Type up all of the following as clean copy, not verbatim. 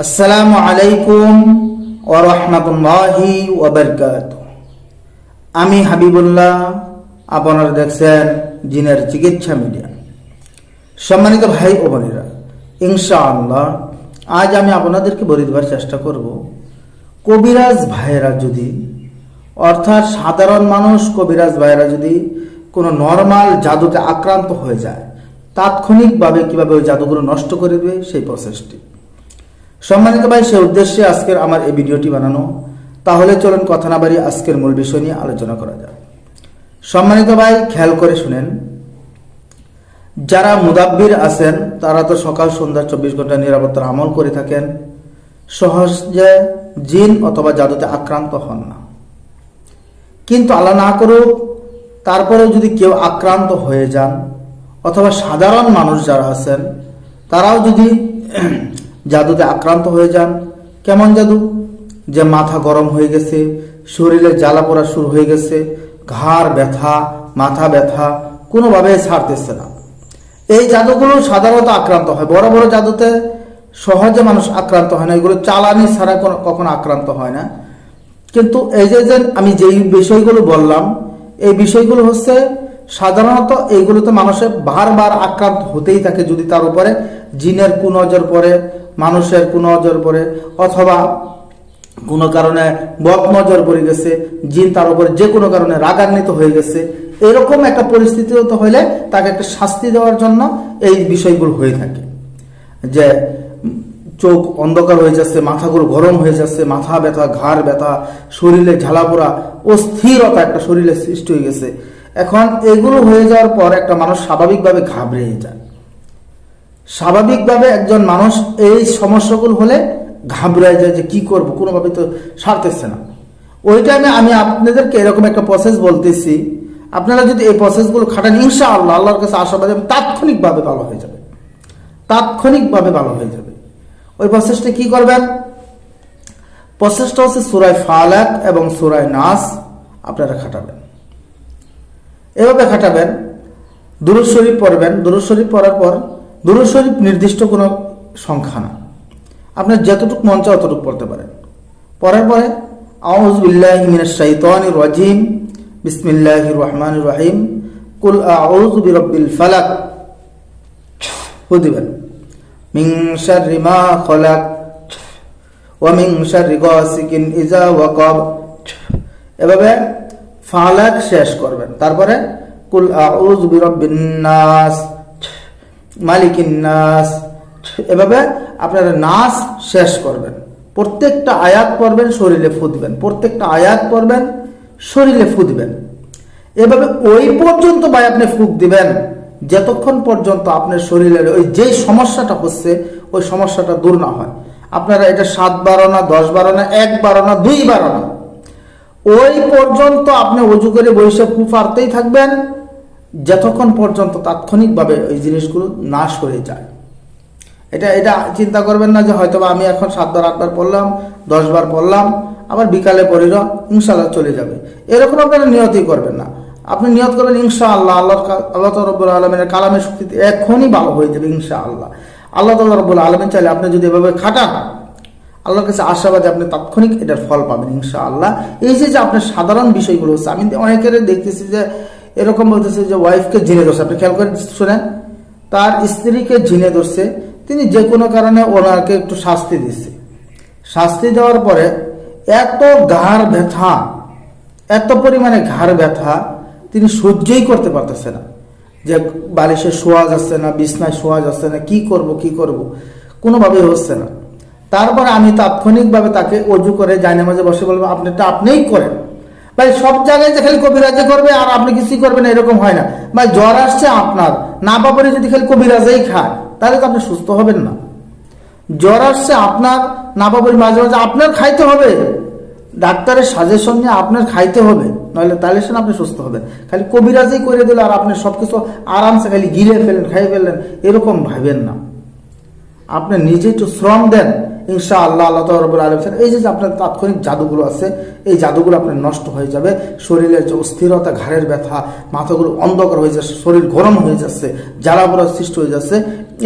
আসসালামু আলাইকুম ওয়া রাহমাতুল্লাহি ওয়া বারাকাতুহু। আমি হাবিবুল্লাহ, আপনারা দেখছেন জিনের চিকিৎসা মিডিয়া। সম্মানিত ভাই ও বোনেরা, ইনশাআল্লাহ আজ আমি আপনাদেরকে বলে দেওয়ার চেষ্টা করব, কবিরাজ ভাইয়েরা যদি, অর্থাৎ সাধারণ মানুষ কবিরাজ ভাইয়েরা যদি কোনো নর্মাল জাদুতে আক্রান্ত হয়ে যায়, তাৎক্ষণিকভাবে কিভাবে ওই জাদুগুলো নষ্ট করে দেবে সেই প্রসেসটি। সম্মানিত ভাই, সে উদ্দেশ্যে আজকের আমার এই ভিডিওটি বানানো। তাহলে চলুন কথা না বাড়িয়ে আজকের মূল বিষয় নিয়ে আলোচনা করা যায়। সম্মানিত ভাই, খেয়াল করে শুনেন, যারা মুদাব্বির আছেন তারা তো সকাল সন্ধ্যা 24 ঘন্টা নিরাপত্তার আমল করে থাকেন, সহজে জিন অথবা জাদুতে আক্রান্ত হন না। কিন্তু আল্লাহ না করুক, তারপরেও যদি কেউ আক্রান্ত হয়ে যান, অথবা সাধারণ মানুষ যারা আছেন তারাও যদি জাদুতে আক্রান্ত হয়ে যান, কেমন জাদু? যে মাথা গরম হয়ে গেছে, শরীরে জ্বালা পোড়া শুরু হয়ে গেছে, ঘাড় ব্যথা, মাথা ব্যথা কোনোভাবে ছাড়তেছে না, এই জাদুগুলো সাধারণত আক্রান্ত হয়। বড় বড় জাদুতে সহজে মানুষ আক্রান্ত হয় না, এগুলো চালানি ছাড়া কখনো আক্রান্ত হয় না। কিন্তু এই যে আমি যেই বিষয়গুলো বললাম, এই বিষয়গুলো হচ্ছে সাধারণত এইগুলোতে মানুষের বারবার আক্রান্ত হতেই থাকে, যদি তার উপরে জিনের কুনজর পড়ে, মানুষের কুনজর পড়ে, অথবা কোনো কারণে বদনজর পড়ে গেছে, জিন তার উপরে যে কোনো কারণে রাগান্বিত হয়ে গেছে, এরকম একটা পরিস্থিতি হলে তাকে একটা শাস্তি দেওয়ার জন্য এই বিষয়গুলো হয়ে থাকে। যে চোখ অন্ধকার হয়ে যাচ্ছে, মাথাগুলো গরম হয়ে যাচ্ছে, মাথা ব্যথা, ঘাড় ব্যথা, শরীরে ঝালাপোড়া, অস্থিরতা একটা শরীরে সৃষ্টি হয়ে গেছে। এখন এগুলো হয়ে যাওয়ার পর একটা মানুষ স্বাভাবিকভাবে ঘাবড়ে যায়। স্বাভাবিকভাবে একজন মানুষ এই সমস্যাগুলো হলে ঘাবড়ায় যায় যে কি করব, কোনোভাবে তো সারতেছে না। ওই টাইমে আমি আপনাদেরকে এরকম একটা প্রসেস বলতেছি, আপনারা যদি এই প্রসেসগুলো খাটান, ইনশাআল্লাহ আল্লাহর কাছে আশাবাদী তাৎক্ষণিকভাবে ভালো হয়ে যাবে, তাৎক্ষণিকভাবে ভালো হয়ে যাবে। ওই প্রসেসটা কি করবেন? প্রসেসটা হচ্ছে সূরা ফালাক এবং সূরা নাস আপনারা খাটাবেন। এভাবে খাটাবেন, দুরূদ শরীফ পড়বেন। দুরূদ শরীফ পড়ার পর, দুরূদ শরীফ নির্দিষ্ট কোনো সংখ্যা না, আপনার যতটুকু মন চায় অতটুকু পড়তে পারেন। পড়ার পরে আউযু বিল্লাহি মিনাশ শাইতানির রাজিম, বিসমিল্লাহির রহমানির রহিম, কুল আউযু বিরাব্বিল ফালাক ফু দিবেন, মিন শাররি মা খালাক ওয়া মিন শাররি গাসিকিন ইযা ওয়াকাব। এভাবে ফালাক শেষ করবেন। তারপরে কুল আউযু বিরাব্বিন নাস, মালিকিন নাস, এভাবে আপনারা নাস শেষ করবেন। প্রত্যেকটা আয়াত পড়বেন, শরীরে ফু দিবেন। প্রত্যেকটা আয়াত পড়বেন, শরীরে ফু দিবেন। এভাবে ওই পর্যন্ত ভাই আপনি ফুক দিবেন যতক্ষণ পর্যন্ত আপনার শরীরের ওই যেই সমস্যাটা হচ্ছে ওই সমস্যাটা দূর না হয়। আপনারা এটা 7 বার না, 10 বার না, 1 বার না, 2 বার না, ওই পর্যন্ত আপনি ওযু করে বসে ফু ফারতেই থাকবেন যতক্ষণ পর্যন্ত তাৎক্ষণিকভাবে ওই জিনিসগুলো নাশ হয়ে যায়। এটা চিন্তা করবেন না যে হয়তোবা আমি এখন 7 বার 8 বার পড়লাম, 10 বার পড়লাম, আবার বিকালে পড়িল, ইনশাআল্লাহ চলে যাবে, এরকম আপনারা নিয়তই করবেন না। আপনি নিয়ত করবেন ইনশাআল্লাহ আল্লাহ রাব্বুল আলামিনের কালামের শক্তিতে এখনই ভালো হয়ে যাবে ইনশাআল্লাহ। আল্লাহ রাব্বুল আলামিন চাইলে আপনি যদি এভাবে খাটান, আল্লাহর কাছে আশাবাদী আপনি তাৎক্ষণিক এটার ফল পাবেন ইনশাআল্লাহ। এই যে আপনার সাধারণ বিষয়গুলো হচ্ছে, আমি অনেকের দেখতেছি যে এরকম বলতেছে যে ওয়াইফকে জিনে ধরছে। আপনি খেয়াল করে শুনেন, তার স্ত্রীকে জিনে ধরছে, তিনি যে কোনো কারণে ওনাকে একটু শাস্তি দিচ্ছে। শাস্তি দেওয়ার পরে এত ঘাড় ব্যথা, এত পরিমাণে ঘাড় ব্যথা তিনি সহ্যই করতে পারতেছে না, যে বালিশে শোয়া যাচ্ছে না, বিছনায় শোয়া যাচ্ছে না, কি করব কোনোভাবেই হচ্ছে না। তারপরে আমি তাৎক্ষণিকভাবে তাকে অজু করে জায়নামাজে বসে বলবো আপনিটা আপনিই করেন। ভাই সব জায়গায় যে খালি কবিরাজে করবে আর আপনি কিছুই করবেন এরকম হয় না ভাই। জ্বর আসছে আপনার, না পাপড়ে যদি খালি কবিরাজেই খায় তাহলে তো আপনি সুস্থ হবেন না। জ্বর আসছে আপনার, না পাপড়ি মাঝে মাঝে আপনার খাইতে হবে, ডাক্তারের সাজেশন নিয়ে আপনার খাইতে হবে, নইলে তাহলে সে আপনি সুস্থ হবেন। খালি কবিরাজেই করে দিল আর আপনি সবকিছু আরামসে খালি গিলে ফেলেন, খাই ফেললেন, এরকম ভাবেন না। আপনি নিজে একটু শ্রম দেন, ইনশাআল্লাহ আল্লাহ রাব্বুল আলামিন এই যে আপনার তাৎক্ষণিক জাদুগুলো আছে, এই জাদুগুলো আপনার নষ্ট হয়ে যাবে। শরীরের যে অস্থিরতা, ঘাড়ের ব্যথা, মাথাগুলো অন্ধকার হয়ে যাচ্ছে, শরীর গরম হয়ে যাচ্ছে, জ্বালা পোড়া সৃষ্টি হয়ে যাচ্ছে,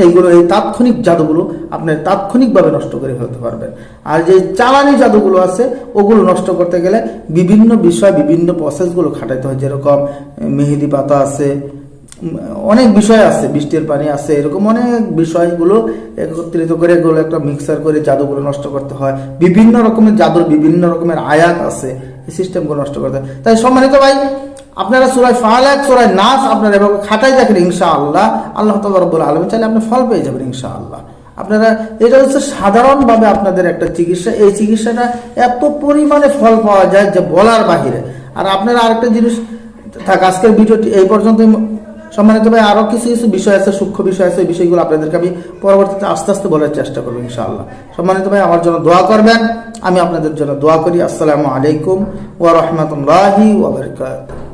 এইগুলো, এই তাৎক্ষণিক জাদুগুলো আপনি তাৎক্ষণিকভাবে নষ্ট করে ফেলতে পারবেন। আর যে চালানি জাদুগুলো আছে ওগুলো নষ্ট করতে গেলে বিভিন্ন বিষয়, বিভিন্ন প্রসেসগুলো খাটাইতে হয়। যেরকম মেহেদি পাতা আছে, অনেক বিষয় আছে, বৃষ্টির পানি আছে, এরকম অনেক বিষয়গুলো একত্রিত করে এগুলো একটা মিক্সার করে জাদুগুলো নষ্ট করতে হয়। বিভিন্ন রকমের জাদুর বিভিন্ন রকমের আয়াত আছে, এই সিস্টেমগুলো নষ্ট করতে হয়। তাই সম্মানিত ভাই, আপনারা সূরা ফালাক, সূরা নাস আপনারা এভাবে খাটাই দেখেন, ইনশাআল্লাহ আল্লাহ তাআলা রাব্বুল আলামিন চাইলে আপনি ফল পেয়ে যাবেন ইনশাআল্লাহ। আপনারা, এটা হচ্ছে সাধারণভাবে আপনাদের একটা চিকিৎসা, এই চিকিৎসাটা এত পরিমাণে ফল পাওয়া যায় যে বলার বাহিরে। আর আপনারা আরেকটা জিনিস থাক, আজকের ভিডিওটি এই পর্যন্ত। সম্মানিত ভাই, আরো কিছু কিছু বিষয় আছে, সূক্ষ্ম বিষয় আছে, এই বিষয়গুলো আপনাদেরকে আমি পরবর্তীতে আস্তে আস্তে বলার চেষ্টা করবো ইনশাআল্লাহ। সম্মানিত ভাই, আমার জন্য দোয়া করবেন, আমি আপনাদের জন্য দোয়া করি। আসসালামু আলাইকুম ওয়া রাহমাতুল্লাহি ওয়া বারাকাতুহু।